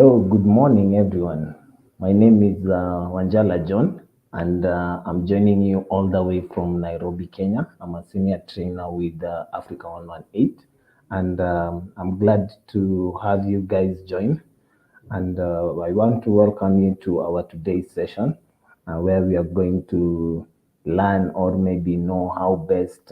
Hello, good morning, everyone. My name is Wanjala John, and I'm joining you all the way from Nairobi, Kenya. I'm a senior trainer with Africa 118, and I'm glad to have you guys join. And I want to welcome you to our today's session, where we are going to learn or maybe know how best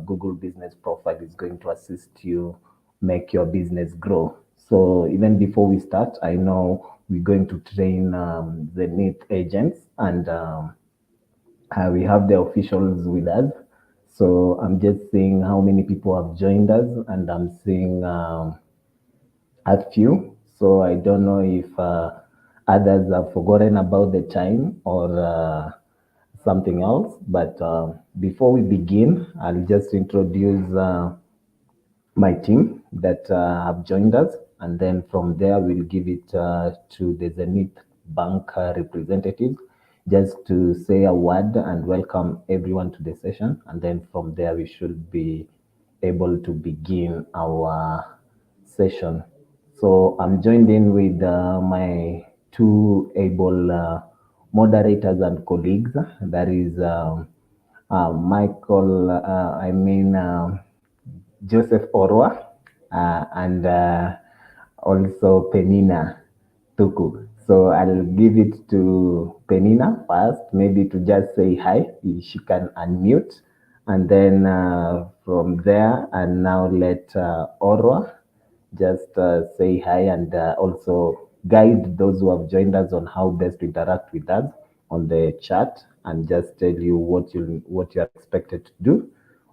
Google Business Profile is going to assist you make your business grow. So even before we start, I know we're going to train the NEET agents, and we have the officials with us. So I'm just seeing how many people have joined us, and I'm seeing a few. So I don't know if others have forgotten about the time or something else. But before we begin, I'll just introduce my team that have joined us, and then from there we'll give it to the Zenith Bank representative just to say a word and welcome everyone to the session, and then from there we should be able to begin our session. So I'm joined in with my two able moderators and colleagues. That is Michael, Joseph Orwa, and also Penina Tuku. So I'll give it to Penina first, maybe to just say hi. She can unmute, and then from there, and now let Orwa just say hi and also guide those who have joined us on how best to interact with us on the chat, and just tell you what you are expected to do,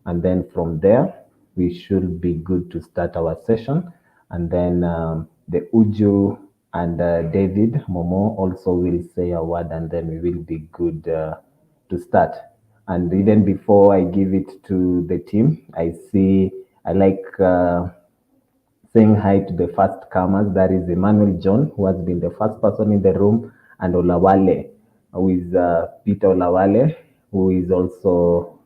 and then from there we should be good to start our session. And then the Uju and David Momo also will say a word, and then we will be good to start. And even before I give it to the team, I like saying hi to the first comers. That is Emmanuel John, who has been the first person in the room, and Olawale, who is Peter Olawale, who is also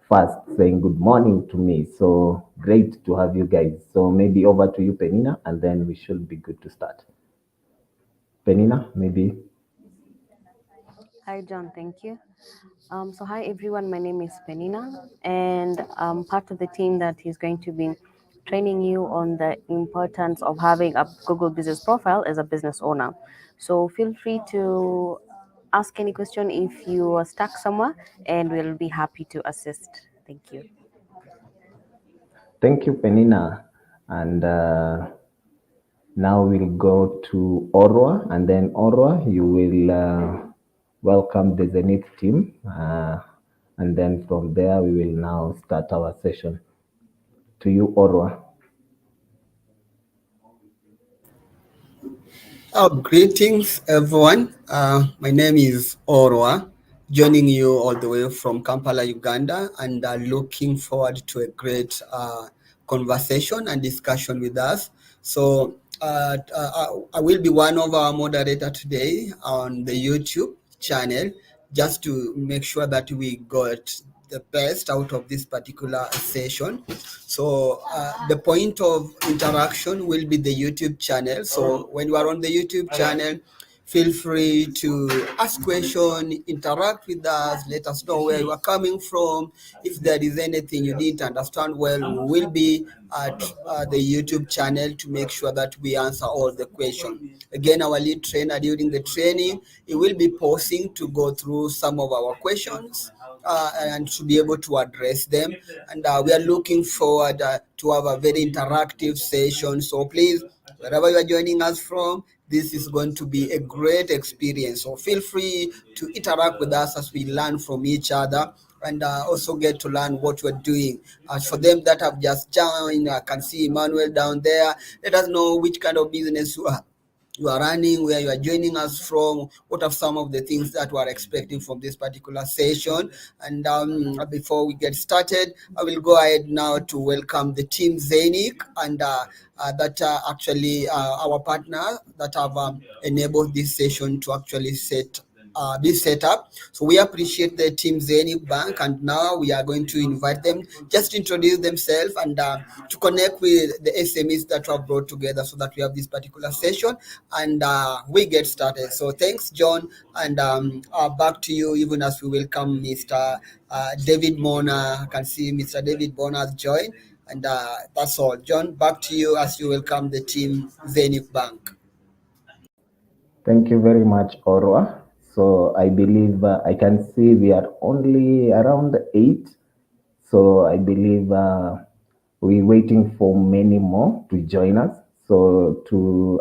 first saying good morning to me. So great to have you guys. So maybe over to you, Penina, and then we should be good to start. Penina, maybe. Hi, John. Thank you. So hi, everyone. My name is Penina, and I'm part of the team that is going to be training you on the importance of having a Google Business Profile as a business owner. So feel free to ask any question if you are stuck somewhere, and we'll be happy to assist. Thank you. Thank you, Penina. And now we'll go to Orwa, and then Orwa, you will welcome the Zenith team. And then from there, we will now start our session. To you, Orwa. Greetings, everyone. My name is Orwa, joining you all the way from Kampala, Uganda, and looking forward to a great conversation and discussion with us. So I will be one of our moderator today on the YouTube channel, just to make sure that we got the best out of this particular session. So the point of interaction will be the YouTube channel. So when you are on the YouTube channel, feel free to ask questions, interact with us, let us know where you are coming from. If there is anything you need to understand well, we will be at the YouTube channel to make sure that we answer all the questions. Again, our lead trainer during the training, he will be pausing to go through some of our questions and to be able to address them. And we are looking forward to have a very interactive session. So please, wherever you are joining us from, this is going to be a great experience. So feel free to interact with us as we learn from each other, and also get to learn what we're doing. For them that have just joined, I can see Emmanuel down there. Let us know which kind of business you are running, where you are joining us from, what are some of the things that we are expecting from this particular session. And before we get started, I will go ahead now to welcome the team Zenic, and that actually our partner that have enabled this session to actually set this setup. So we appreciate the team Zenith Bank, and now we are going to invite them just to introduce themselves and to connect with the SMEs that were brought together so that we have this particular session and we get started. So thanks, John, and back to you, even as we welcome Mr. David Mona. I can see Mr. David Mona has joined, and that's all. John, back to you as you welcome the team Zenith Bank. Thank you very much, Orwa. So I believe I can see we are only around 8. So I believe we're waiting for many more to join us. So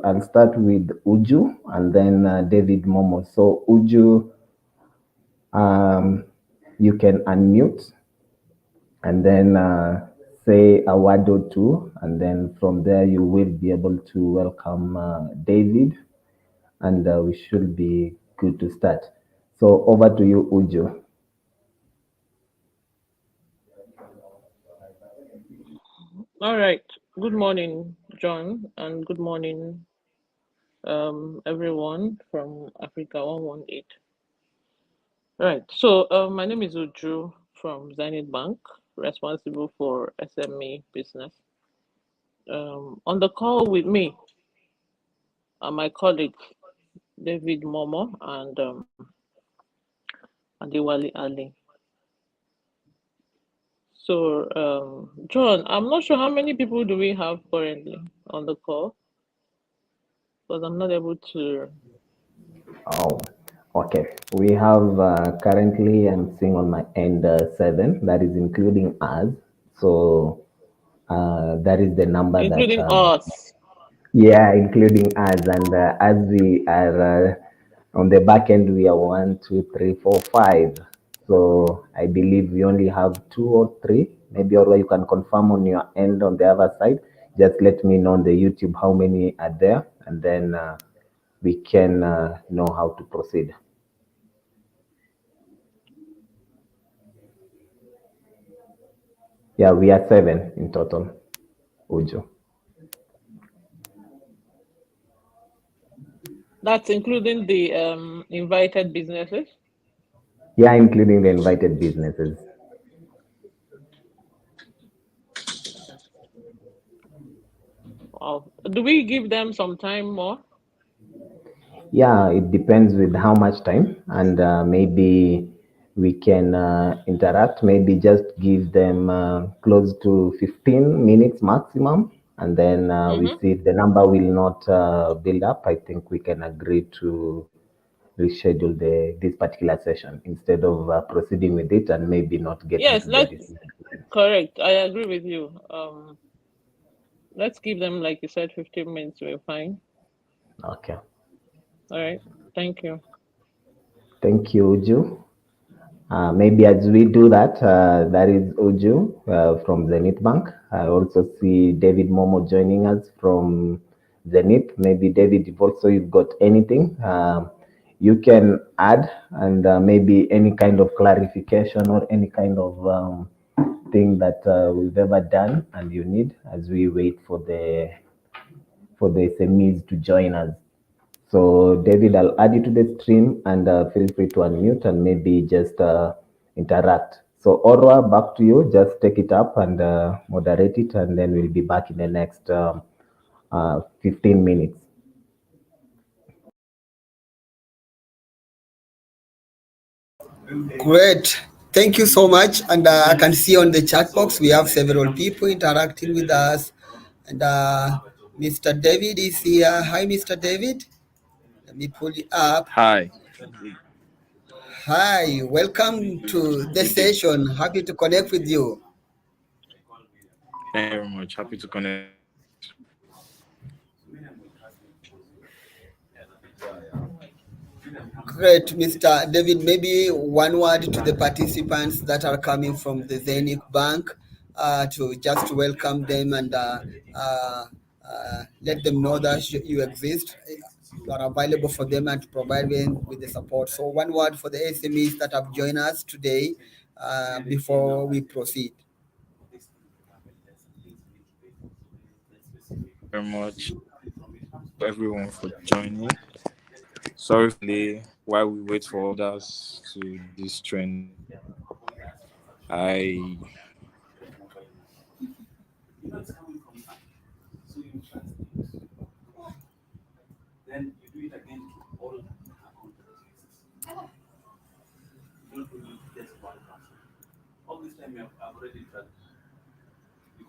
I'll start with Uju and then David Momo. So Uju, um, you can unmute and then say a word or two, and then from there you will be able to welcome David, and we should be good to start. So over to you, Uju. All right. Good morning, John, and good morning, everyone from Africa 118. Right. So, my name is Uju from Zenith Bank, responsible for SME business. On the call with me are my colleagues David Momo and Adewale Ali. So, John, I'm not sure how many people do we have currently on the call, because I'm not able to. Oh, okay. We have currently, I'm seeing on my end 7, that is including us. So that is the number that, Including us. yeah, including us. And as we are on the back end, we are 1, 2, 3, 4, 5. So I believe we only have 2 or 3, maybe, or you can confirm on your end on the other side. Just let me know on the YouTube how many are there, and then we can know how to proceed. Yeah, we are 7 in total, Uju. That's including the invited businesses. Yeah, including the invited businesses. Wow. Do we give them some time more? Yeah, it depends with how much time, and maybe we can interact. Maybe just give them close to 15 minutes maximum, and then we Mm-hmm. see if the number will not build up. I think we can agree to reschedule this particular session instead of proceeding with it and maybe not getting Yes, to the let's decision. correct. I agree with you. Let's give them, like you said, 15 minutes. We're fine. Okay. All right. Thank you. Thank you, Uju. Maybe as we do that, that is Uju from Zenith Bank. I also see David Momo joining us from Zenith. Maybe David, if also you've got anything, you can add, and maybe any kind of clarification or any kind of thing that we've ever done and you need as we wait for the SMEs to join us. So, David, I'll add you to the stream, and feel free to unmute and maybe just interact. So, Orwa, back to you. Just take it up and moderate it, and then we'll be back in the next 15 minutes. Great. Thank you so much. And I can see on the chat box we have several people interacting with us. And Mr. David is here. Hi, Mr. David. Let me pull you up. Hi. Hi, welcome to the Good day. session. Happy to connect with you. Thank you very much. Happy to connect with you too. Great, Mr. David. Maybe one word to the participants that are coming from the Zenith Bank to just welcome them and let them know that you exist. You are available for them and to provide them with the support. So, one word for the SMEs that have joined us today before we proceed. Very much everyone for joining. Sorry for the delay. while we wait for others to this trend, I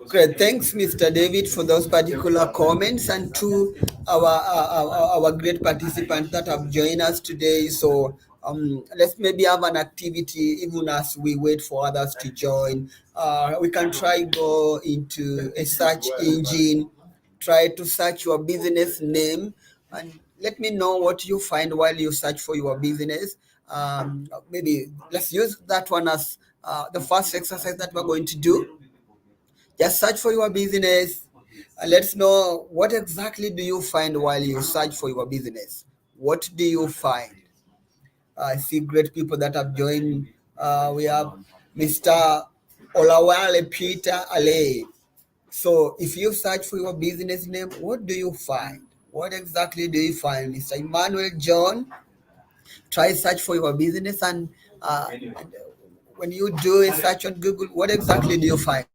Great, thanks, Mr. David, for those particular comments, and to our great participants that have joined us today. So let's maybe have an activity even as we wait for others to join. We can try go into a search engine, try to search your business name, and let me know what you find while you search for your business. Maybe let's use that one as the first exercise that we're going to do. Just search for your business and let's know what exactly do you find while you search for your business. What do you find? I see great people that have joined. We have Mr. Olawale Peter Ale. So if you search for your business name, what do you find? What exactly do you find? Mr. Emmanuel John, try search for your business and when you do a search on Google, what exactly do you find?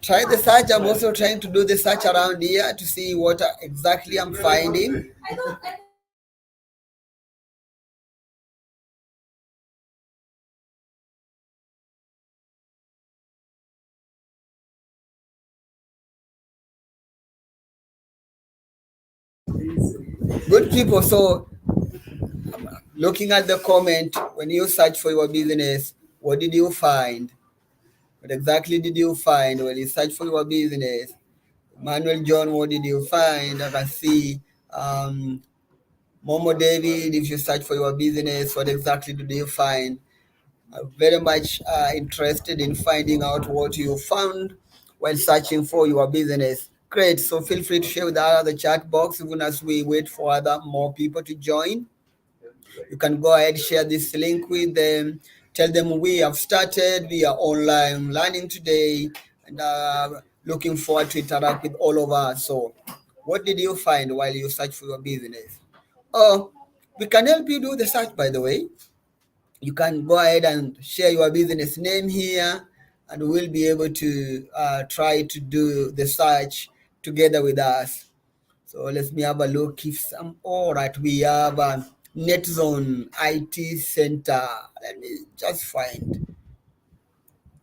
Try the search. I'm also trying to do the search around here to see what exactly I'm finding. Good people. So looking at the comment, when you search for your business, what did you find? What exactly did you find when you search for your business? Manuel John, what did you find? I can see Momo David, if you search for your business, what exactly did you find? I'm very much interested in finding out what you found while searching for your business. Great. So feel free to share with the chat box even as we wait for other more people to join. You can go ahead, share this link with them. Tell them we have started. We are online learning today and looking forward to interact with all of us. So what did you find while you search for your business? Oh, we can help you do the search, by the way. You can go ahead and share your business name here and we'll be able to try to do the search together with us. So let me have a look if some, all right, we have NetZone IT Center. Let me just find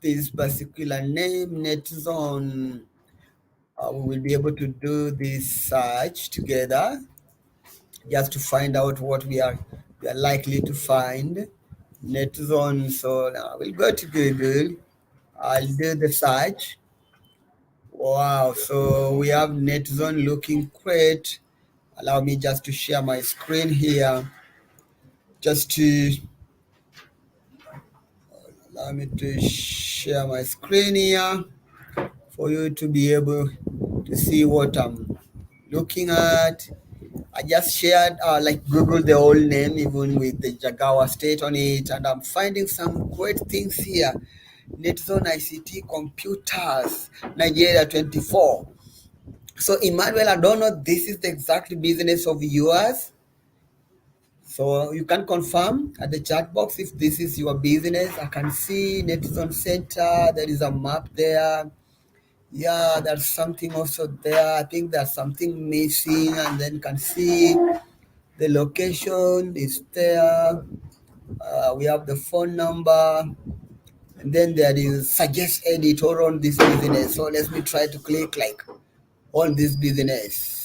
this particular name, NetZone. We will be able to do this search together just to find out what we are likely to find. NetZone. So now we'll go to Google. I'll do the search. Wow, so we have NetZone looking great. Allow me just to share my screen here. Just to allow me to share my screen here for you to be able to see what I'm looking at. I just shared like Google the whole name even with the Jagawa state on it, and I'm finding some great things here. NetZone ICT Computers, Nigeria 24. So Emmanuel, I don't know this is the exact business of yours. So you can confirm at the chat box if this is your business. I can see NetZone Center. There is a map there. Yeah, there's something also there. I think there's something missing, and then you can see the location is there. We have the phone number, and then there is suggest editor on this business. So let me try to click like on this business.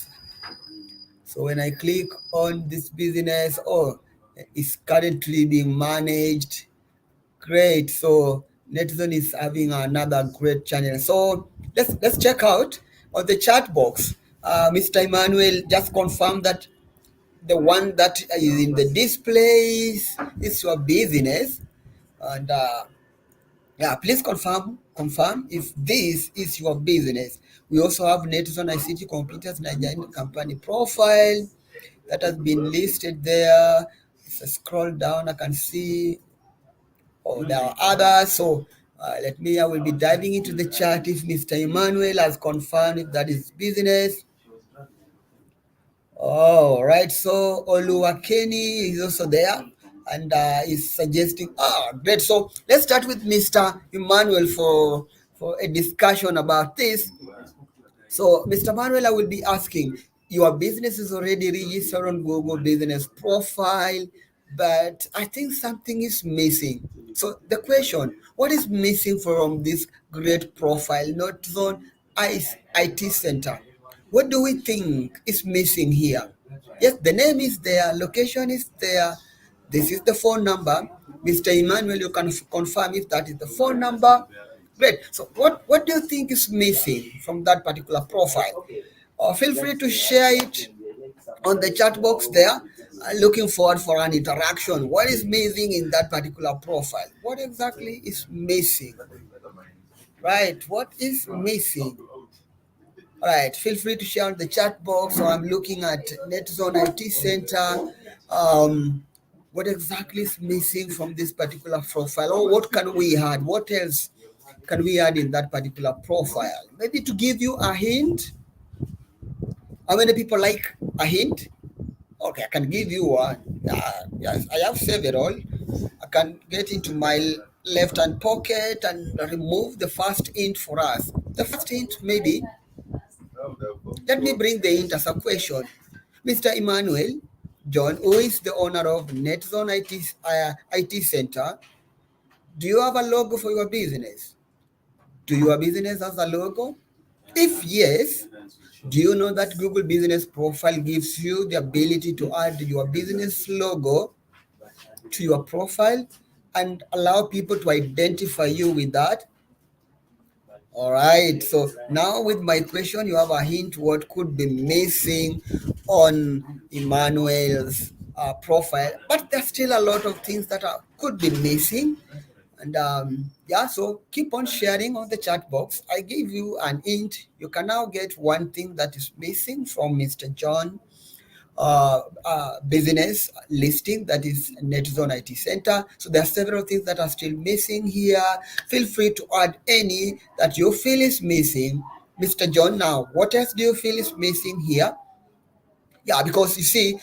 So when I click on this business, oh, it's currently being managed. Great. So NetZone is having another great channel. So let's check out on the chat box. Mr. Emmanuel just confirmed that the one that is in the displays is your business, and yeah, please confirm if this is your business. We also have NetZone ICT Computers Nigerian company profile that has been listed there. If I scroll down, I can see there are others. So I will be diving into the chat if Mr. Emmanuel has confirmed if that is business. Oh, right. So Oluwakeni is also there and is suggesting. Ah, great. So let's start with Mr. Emmanuel for a discussion about this. So, Mr. Manuel, I will be asking, your business is already registered on Google Business Profile, but I think something is missing. So, the question, what is missing from this great profile, not zone IT center? What do we think is missing here? Yes, the name is there, location is there. This is the phone number. Mr. Emmanuel, you can confirm if that is the phone number. Great. So, what do you think is missing from that particular profile? Feel free to share it on the chat box there. Looking forward for an interaction. What is missing in that particular profile? What exactly is missing? Right. What is missing? All right, feel free to share on the chat box. So I'm looking at NetZone IT Center. What exactly is missing from this particular profile? Or what can we add? What else can we add in that particular profile? Maybe to give you a hint. How many people like a hint? Okay, I can give you one. Yes, I have several. I can get into my left hand pocket and remove the first hint for us. The first hint, maybe. Let me bring the hint as a question. Mr. Emmanuel John, who is the owner of NetZone IT Center, do you have a logo for your business? Do your business has a logo? If yes, do you know that Google Business Profile gives you the ability to add your business logo to your profile and allow people to identify you with that? All right. So now with my question, you have a hint what could be missing on Emmanuel's profile, but there's still a lot of things that could be missing. And yeah, so keep on sharing on the chat box. I gave you an hint. You can now get one thing that is missing from Mr. John business listing, that is NetZone IT Center. So there are several things that are still missing here. Feel free to add any that you feel is missing. Mr. John, now, what else do you feel is missing here? Yeah, because you see,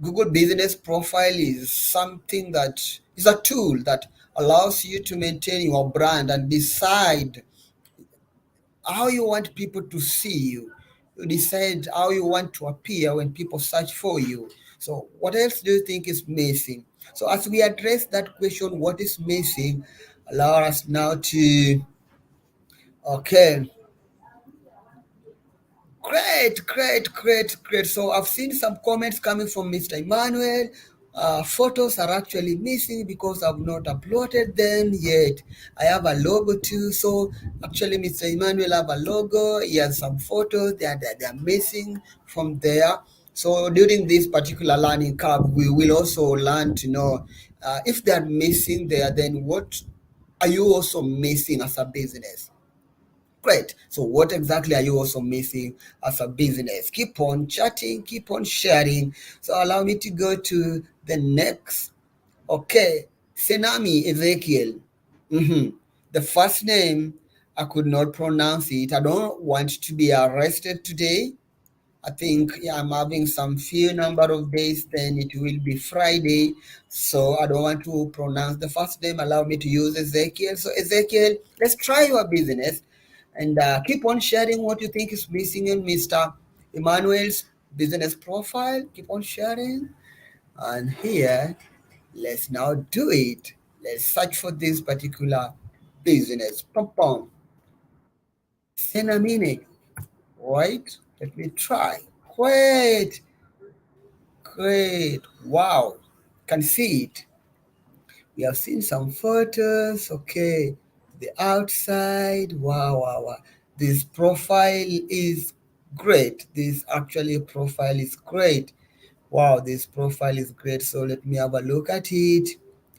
Google Business Profile is something that is a tool that allows you to maintain your brand and decide how you want people to see you. You decide how you want to appear when people search for you. So, what else do you think is missing? So, as we address that question, what is missing, allow us now to, okay, great. So I've seen some comments coming from Mr. Emmanuel. Photos are actually missing because I've not uploaded them yet. I have a logo too. So actually, Mr. Emmanuel have a logo. He has some photos. They are missing from there. So during this particular learning curve, we will also learn to know if they are missing there. Then what are you also missing as a business? Great. So, what exactly are you also missing as a business? Keep on chatting, keep on sharing. So, allow me to go to the next. Okay. Senami Ezekiel. The first name, I could not pronounce it. I don't want to be arrested today. I think I'm having some few number of days, then it will be Friday. So I don't want to pronounce the first name. Allow me to use Ezekiel. So Ezekiel, let's try your business and keep on sharing what you think is missing in Mr. Emmanuel's business profile. Keep on sharing. And here, let's now do it. Let's search for this particular business. Pom pom. Senamine. Right? Let me try. Great. Wow. Can see it. We have seen some photos. Okay. The outside. Wow. This profile is great. This actually profile is great. Wow, this profile is great. So let me have a look at it.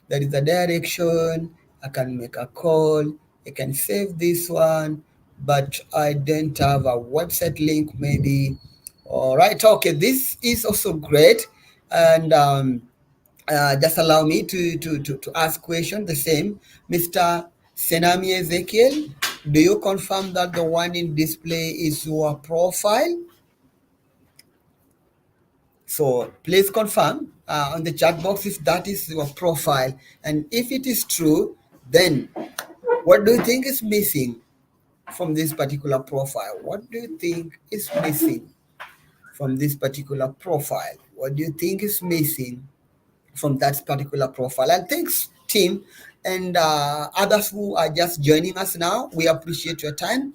There is a direction. I can make a call. I can save this one, but I don't have a website link maybe. All right. Okay. This is also great. And just allow me to ask question the same. Mr. Senami Ezekiel, do you confirm that the one in display is your profile? So please confirm on the chat box if that is your profile. And if it is true, then what do you think is missing from this particular profile? What do you think is missing from this particular profile? What do you think is missing from that particular profile? And thanks, team, and others who are just joining us now. We appreciate your time.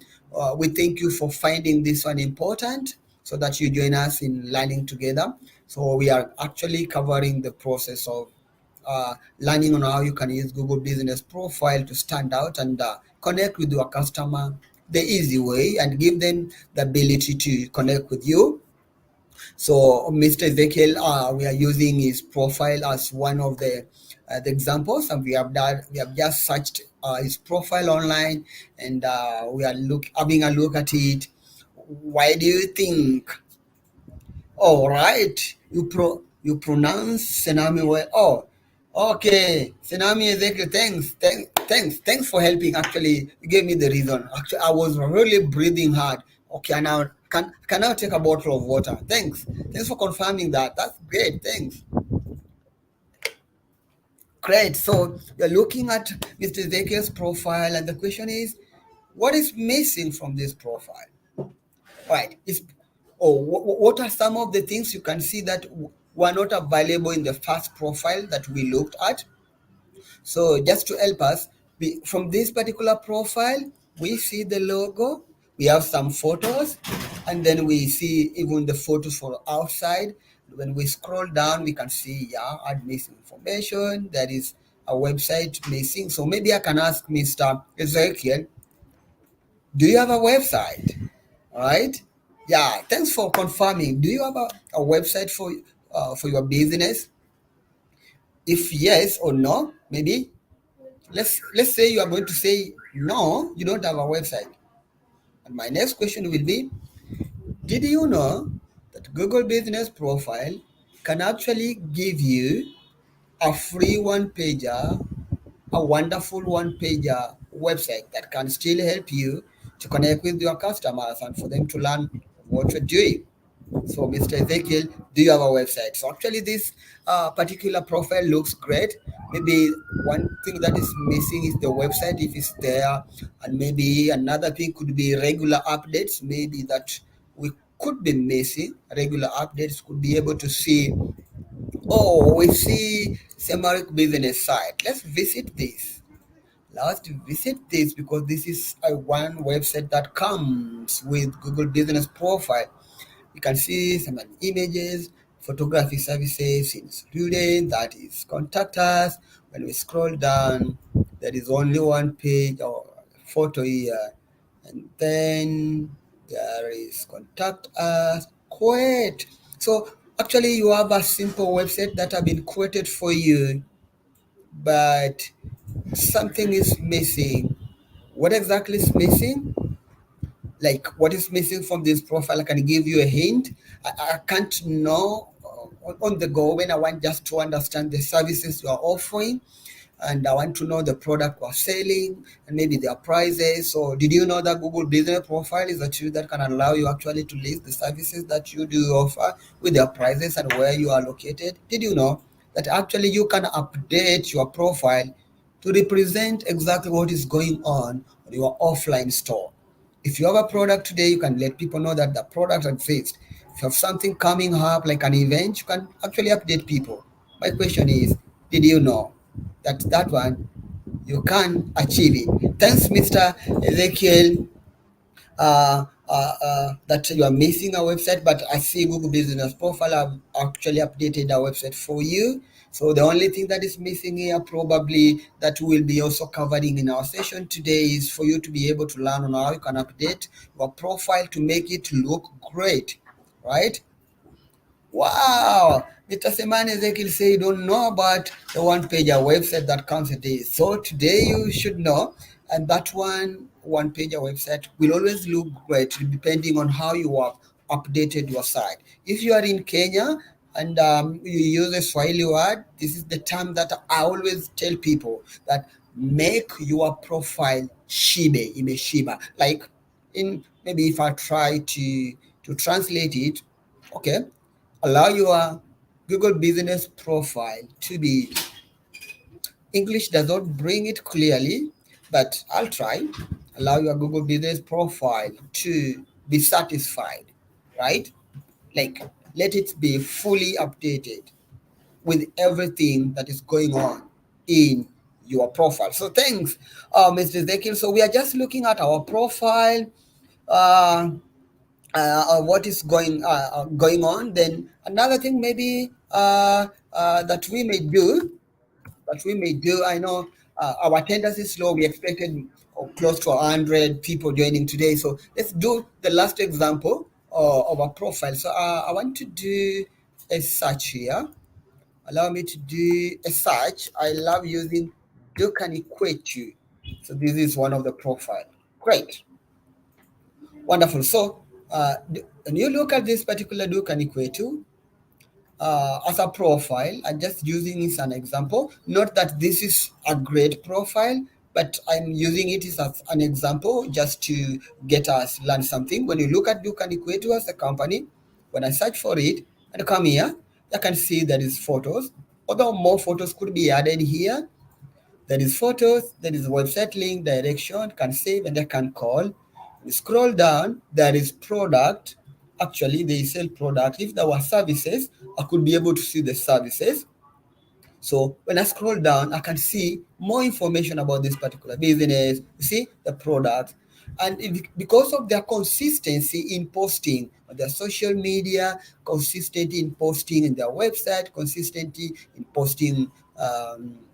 We thank you for finding this one important so that you join us in learning together. So we are actually covering the process of learning on how you can use Google Business Profile to stand out and connect with your customer the easy way and give them the ability to connect with you. So Mr. Ezekiel, we are using his profile as one of the examples, and we have just searched his profile online, and we are having a look at it. Why do you think? All right, you pronounce Senami well. Oh, okay, Senami Ezekiel. Thanks for helping. Actually, you gave me the reason. Actually, I was really breathing hard. Okay, now can I take a bottle of water? Thanks for confirming that. That's great. Thanks. Great. So you're looking at Mr. Ezekiel's profile, and the question is, what is missing from this profile? Right. What are some of the things you can see that were not available in the first profile that we looked at? So just to help us, from this particular profile, we see the logo, we have some photos, and then we see even the photos for outside. When we scroll down, we can see, add missing information. There is a website missing. So maybe I can ask Mr. Ezekiel, do you have a website? All right. Yeah. Thanks for confirming. Do you have a website for your business? If yes or no, maybe let's say you are going to say no, you don't have a website. And my next question will be, did you know that Google Business Profile can actually give you a free one pager, a wonderful one pager website that can still help you to connect with your customers and for them to learn what you're doing? So, Mr. Ezekiel, do you have a website? So, actually, this particular profile looks great. Maybe one thing that is missing is the website, if it's there, and maybe another thing could be regular updates. Maybe that we could be missing. Regular updates could be able to see. Oh, we see Semarik business site. Let's visit this. Let's visit this because this is a one website that comes with Google Business Profile. You can see some images, photography services in student, that is contact us. When we scroll down, there is only one page or photo here. And then there is contact us, create. So actually you have a simple website that have been created for you, but something is missing. What exactly is missing? Like what is missing from this profile? I can give you a hint. I can't know on the go when I want just to understand the services you are offering, and I want to know the product we're selling and maybe their prices. So did you know that Google Business Profile is a tool that can allow you actually to list the services that you do offer with their prices and where you are located? Did you know that actually you can update your profile to represent exactly what is going on your offline store? If you have a product today, you can let people know that the product exists. If you have something coming up like an event, you can actually update people. My question is, did you know that that one you can achieve it? Thanks, Mr. Ezekiel, that you are missing a website, but I see Google Business Profile have actually updated our website for you. So the only thing that is missing here, probably that we'll be also covering in our session today, is for you to be able to learn on how you can update your profile to make it look great, right? Wow, Mr. Seman Ezekiel say you don't know about the one-pager website that comes with this. So today you should know, and that one-pager website will always look great depending on how you have updated your site. If you are in Kenya, and you use a Swahili word. This is the term that I always tell people, that make your profile shibe, imeshiba. Like, in maybe if I try to translate it, okay, allow your Google business profile to be, English does not bring it clearly, but I'll try. Allow your Google business profile to be satisfied, right? Like, let it be fully updated with everything that is going on in your profile. So thanks, Mr. Zekil. So we are just looking at our profile, uh, what is going on. Then another thing maybe that we may do, I know our attendance is low. We expected close to 100 people joining today. So let's do the last example of a profile. So I want to do a search here. Allow me to do a search. I love using Do Can Equate You. So this is one of the profile. Great. Wonderful. So when you look at this particular Do Can Equate You, as a profile, I'm just using it as an example. Not that this is a great profile, but I'm using it as an example just to get us learn something. When you look at Dukan Equator as a company, when I search for it and come here, you can see there is photos. Although more photos could be added here, there is photos, there is website link, direction, can save and I can call. Scroll down, there is product. Actually, they sell product. If there were services, I could be able to see the services. So when I scroll down, I can see more information about this particular business. You see the product, and because of their consistency in posting on their social media, consistency in posting in their website, consistency in posting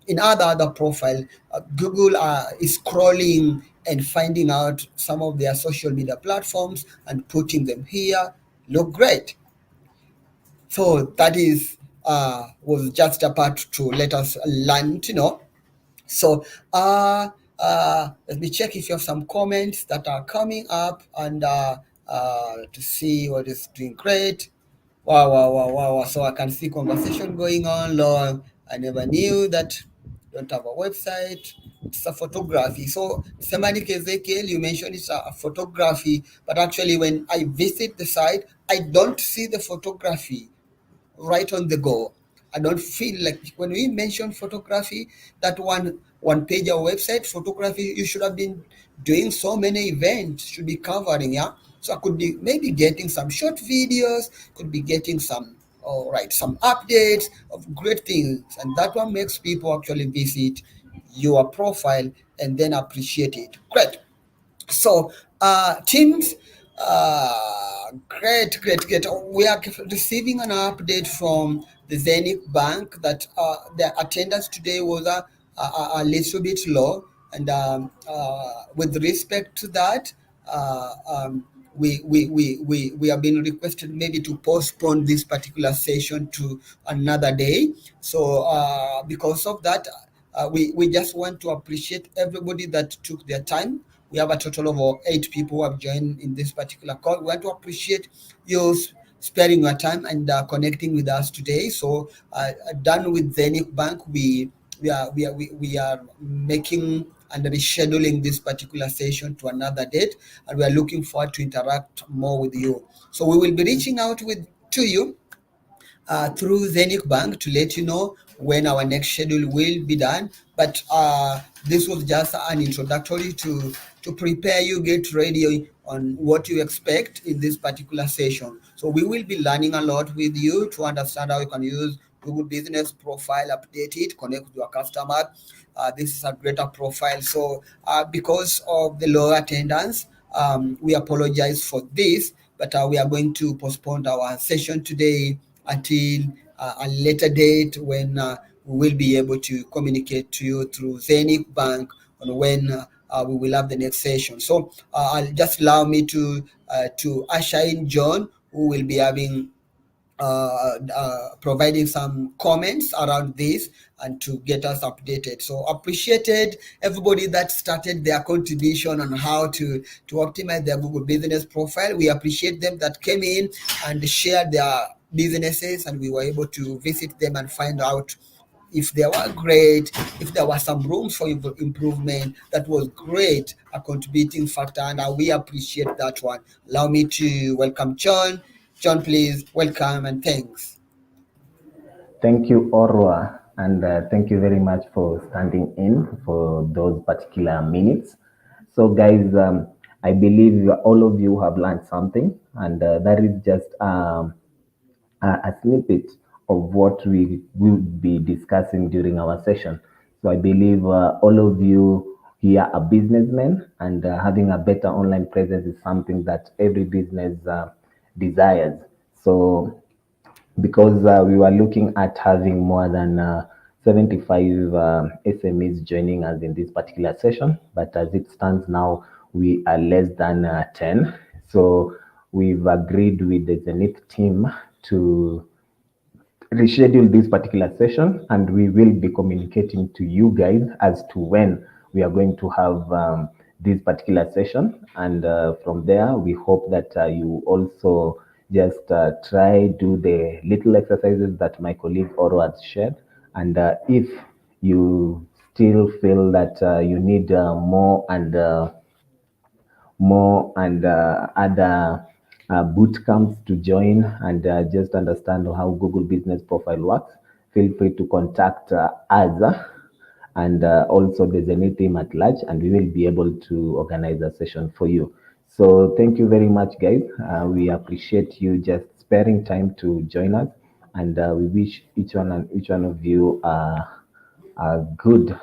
in other profile, Google is crawling and finding out some of their social media platforms and putting them here. Look great. So that is was just a part to let us learn to know. So let me check if you have some comments that are coming up, and to see what is doing great. Wow, wow, wow, wow, wow. So I can see conversation going on. Lord, I never knew that. Don't have a website. It's a photography. So Semantic Ezekiel, you mentioned it's a photography, but actually when I visit the site, I don't see the photography right on the go. I don't feel like when we mention photography, that one page or website photography, you should have been doing so many events, should be covering, yeah. So I could be maybe getting some short videos, could be getting some, all right, some updates of great things, and that one makes people actually visit your profile and then appreciate it. Great. So, teams, great. We are receiving an update from the Zenith Bank that the attendance today was a little bit low, and with respect to that, we have been requested maybe to postpone this particular session to another day. So, because of that, we just want to appreciate everybody that took their time. We have a total of 8 people who have joined in this particular call. We want to appreciate you sparing your time and connecting with us today. So, done with Zenith Bank, we are making and rescheduling this particular session to another date, and we are looking forward to interact more with you. So we will be reaching out to you through Zenith Bank to let you know when our next schedule will be done. But this was just an introductory to prepare you, get ready on what you expect in this particular session. So we will be learning a lot with you to understand how you can use Google Business Profile, update it, connect with your customer. This is a greater profile. So because of the low attendance, we apologize for this, but we are going to postpone our session today until a later date when we will be able to communicate to you through Zenith Bank on when we will have the next session. So I'll just allow me to usher in John, who will be having providing some comments around this and to get us updated. So appreciated everybody that started their contribution on how to optimize their Google Business Profile. We appreciate them that came in and shared businesses, and we were able to visit them and find out if they were great, if there was some room for improvement. That was great, a contributing factor, and we appreciate that one. Allow me to welcome John. John, please welcome and thanks. Thank you, Orwa, and thank you very much for standing in for those particular minutes. So, guys, I believe all of you have learned something, and that is just a snippet of what we will be discussing during our session. So, I believe all of you here are businessmen, and having a better online presence is something that every business desires. So, because we were looking at having more than 75 SMEs joining us in this particular session, but as it stands now, we are less than 10. So we've agreed with the Zenith team to reschedule this particular session, and we will be communicating to you guys as to when we are going to have this particular session. And from there, we hope that you also just try do the little exercises that my colleague Oro has shared. And if you still feel that you need more and other boot camps to join and just understand how Google Business Profile works, feel free to contact us and also the Zenith team at large, and we will be able to organize a session for you. So thank you very much, guys. We appreciate you just sparing time to join us, and we wish each one of you a good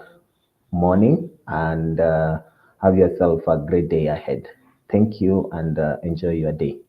morning and have yourself a great day ahead. Thank you and enjoy your day.